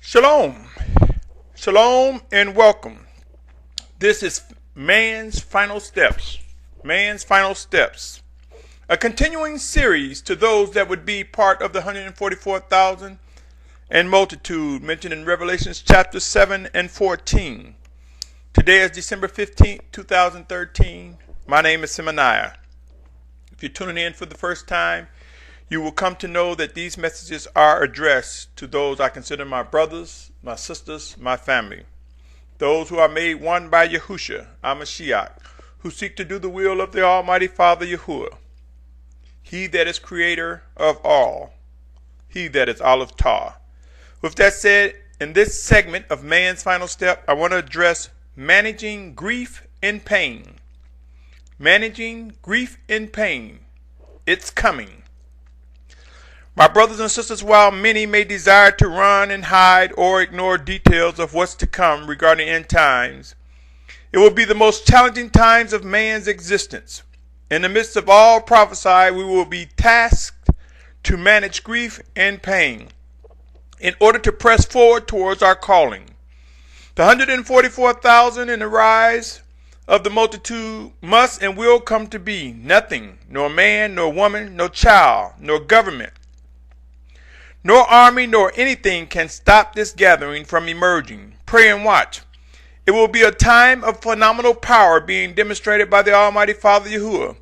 Shalom. Shalom and welcome. This is Man's Final Steps. Man's Final Steps. A continuing series to those that would be part of the 144,000 and multitude mentioned in Revelations chapter 7 and 14. Today is December 15th, 2013. My name is Symmanayah. If you're tuning in for the first time, you will come to know that these messages are addressed to those I consider my brothers, my sisters, my family. Those who are made one by Yahushua, our Mashiach, who seek to do the will of the Almighty Father Yahuwah. He that is creator of all. He that is Aleph Tah. With that said, in this segment of Man's Final Step, I want to address managing grief and pain. Managing grief and pain. It's coming. My brothers and sisters, while many may desire to run and hide or ignore details of what's to come regarding end times, it will be the most challenging times of man's existence. In the midst of all prophesy, we will be tasked to manage grief and pain in order to press forward towards our calling. The 144,000 and the rise of the multitude must and will come to be. Nothing, nor man, nor woman, nor child, nor government, nor army, nor anything can stop this gathering from emerging. Pray and watch. It will be a time of phenomenal power being demonstrated by the Almighty Father Yahuwah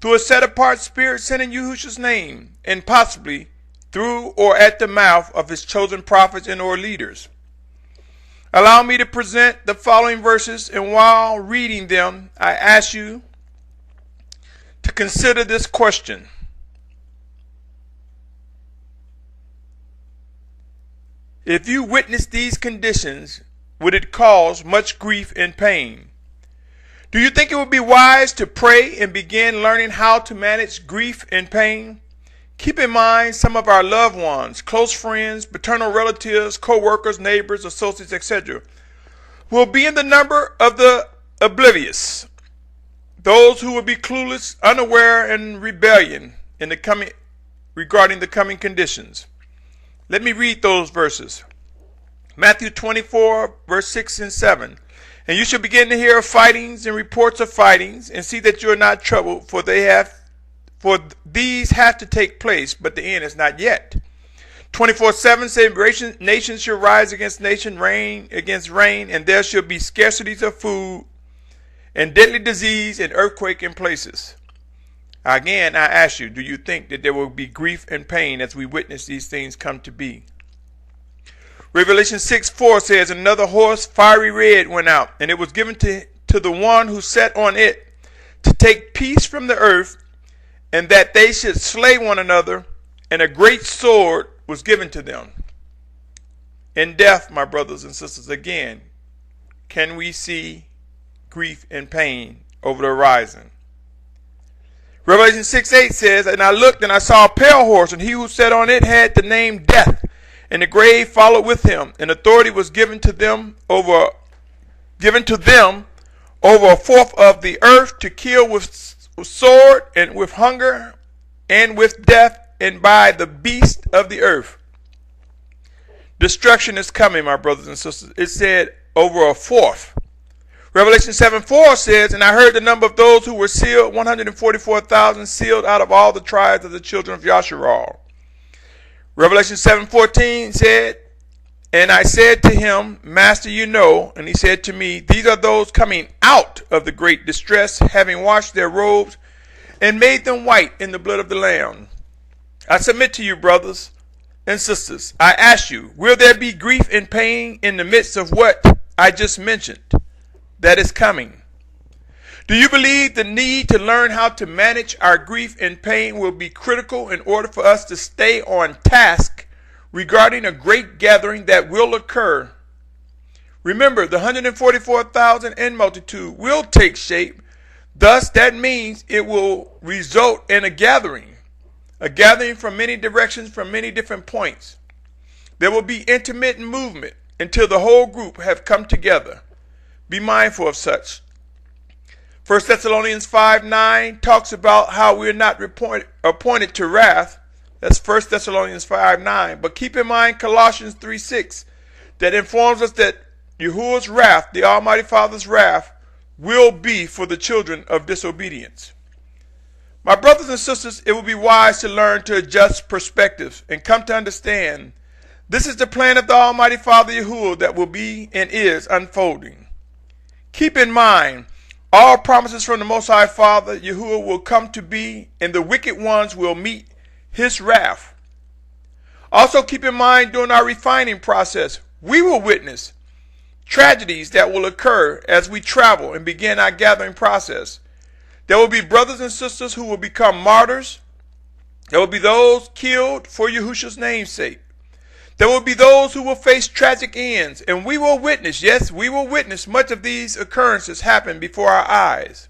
through a set-apart spirit sent in Yahushua's name, and possibly through or at the mouth of his chosen prophets and or leaders. Allow me to present the following verses, and while reading them, I ask you to consider this question. If you witness these conditions, would it cause much grief and pain? Do you think it would be wise to pray and begin learning how to manage grief and pain? Keep in mind some of our loved ones, close friends, paternal relatives, co-workers, neighbors, associates, etc. will be in the number of the oblivious, those who will be clueless, unaware, and rebellion regarding the coming conditions. Let me read those verses. Matthew 24, verse 6 and 7. And you shall begin to hear of fightings and reports of fightings, and see that you are not troubled, for these have to take place, but the end is not yet. 24:7 says, nations shall rise against nation, reign against reign, and there shall be scarcities of food, and deadly disease, and earthquake in places. Again, I ask you, do you think that there will be grief and pain as we witness these things come to be? Revelation 6:4 says, another horse, fiery red, went out, and it was given to the one who sat on it to take peace from the earth, and that they should slay one another, and a great sword was given to them. In death, my brothers and sisters, again, can we see grief and pain over the horizon? Revelation 6:8 says, and I looked and I saw a pale horse, and he who sat on it had the name Death, and the grave followed with him, and authority was given to them over a fourth of the earth to kill with sword and with hunger and with death and by the beast of the earth. Destruction is coming, my brothers and sisters. It said over a fourth. Revelation 7:4 says, and I heard the number of those who were sealed, 144,000 sealed out of all the tribes of the children of Yasharal. Revelation 7:14 said, and I said to him, Master, you know, and he said to me, these are those coming out of the great distress, having washed their robes and made them white in the blood of the Lamb. I submit to you, brothers and sisters, I ask you, will there be grief and pain in the midst of what I just mentioned that is coming? Do you believe the need to learn how to manage our grief and pain will be critical in order for us to stay on task regarding a great gathering that will occur? Remember, the 144,000 and multitude will take shape. Thus, that means it will result in a gathering from many directions, from many different points. There will be intermittent movement until the whole group have come together. Be mindful of such. 1 Thessalonians 5:9 talks about how we're not appointed to wrath. That's 1 Thessalonians 5:9. But keep in mind Colossians 3:6. that informs us that Yahuwah's wrath, the Almighty Father's wrath, will be for the children of disobedience. My brothers and sisters, it will be wise to learn to adjust perspectives and come to understand this is the plan of the Almighty Father Yahuwah that will be and is unfolding. Keep in mind, all promises from the Most High Father Yahuwah will come to be, and the wicked ones will meet his wrath. Also keep in mind, during our refining process, we will witness tragedies that will occur as we travel and begin our gathering process. There will be brothers and sisters who will become martyrs. There will be those killed for Yahushua's namesake. There will be those who will face tragic ends, and we will witness, yes, we will witness much of these occurrences happen before our eyes.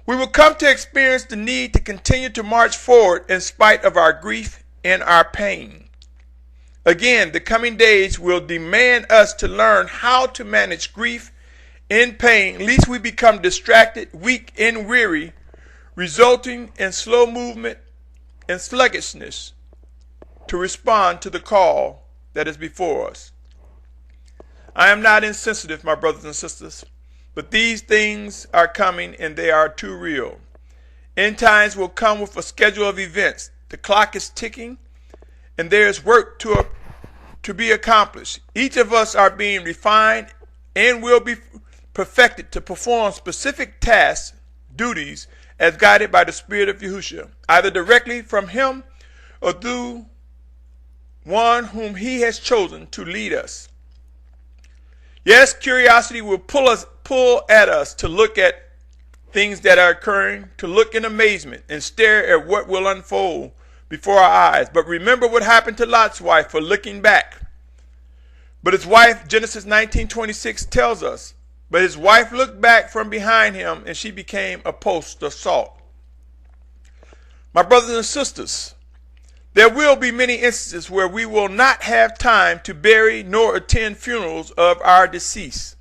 We will come to experience the need to continue to march forward in spite of our grief and our pain. Again, the coming days will demand us to learn how to manage grief and pain, lest we become distracted, weak, and weary, resulting in slow movement and sluggishness to respond to the call that is before us. I am not insensitive, my brothers and sisters, but these things are coming and they are too real. End times will come with a schedule of events. The clock is ticking and there is work to be accomplished. Each of us are being refined and will be perfected to perform specific tasks, duties, as guided by the Spirit of Yahushua, either directly from him or through one whom he has chosen to lead us. Yes, curiosity will pull at us to look at things that are occurring, to look in amazement and stare at what will unfold before our eyes. But remember what happened to Lot's wife for looking back. But his wife, Genesis 19:26 tells us, but his wife looked back from behind him and she became a post of salt. My brothers and sisters, there will be many instances where we will not have time to bury nor attend funerals of our deceased.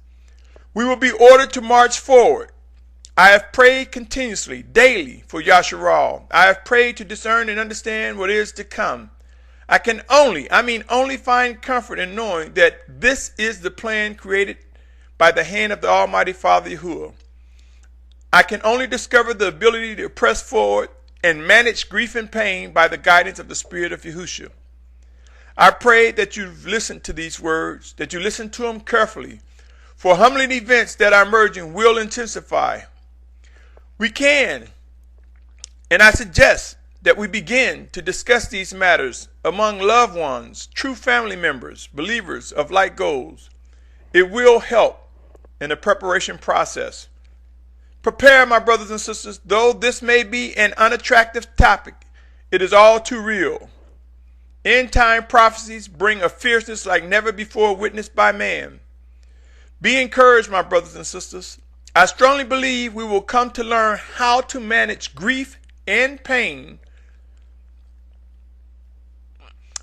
We will be ordered to march forward. I have prayed continuously, daily, for Yasharal. I have prayed to discern and understand what is to come. I can only find comfort in knowing that this is the plan created by the hand of the Almighty Father Yahuwah. I can only discover the ability to press forward and manage grief and pain by the guidance of the Spirit of Yahushua. I pray that you've listened to these words, that you listen to them carefully, for humbling events that are emerging will intensify. We can, and I suggest that we begin to discuss these matters among loved ones, true family members, believers of like goals. It will help in the preparation process. Prepare, my brothers and sisters, though this may be an unattractive topic, it is all too real. End time prophecies bring a fierceness like never before witnessed by man. Be encouraged, my brothers and sisters. I strongly believe we will come to learn how to manage grief and pain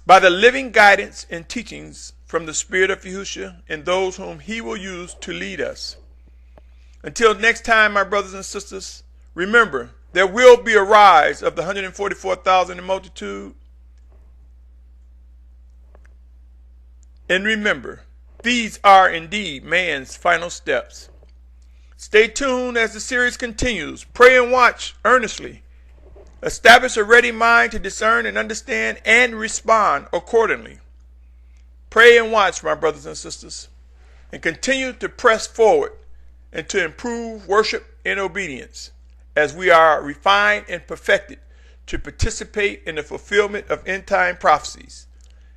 by the living guidance and teachings from the Spirit of Yahushua and those whom he will use to lead us. Until next time, my brothers and sisters, remember, there will be a rise of the 144,000 in multitude. And remember, these are indeed man's final steps. Stay tuned as the series continues. Pray and watch earnestly. Establish a ready mind to discern and understand and respond accordingly. Pray and watch, my brothers and sisters, and continue to press forward and to improve worship and obedience as we are refined and perfected to participate in the fulfillment of end-time prophecies.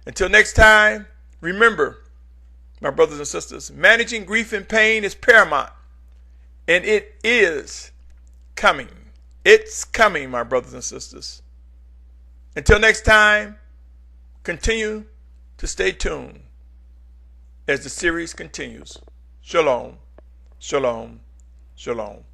Until next time, remember, my brothers and sisters, managing grief and pain is paramount, and it is coming. It's coming, my brothers and sisters. Until next time, continue to stay tuned as the series continues. Shalom, shalom, shalom.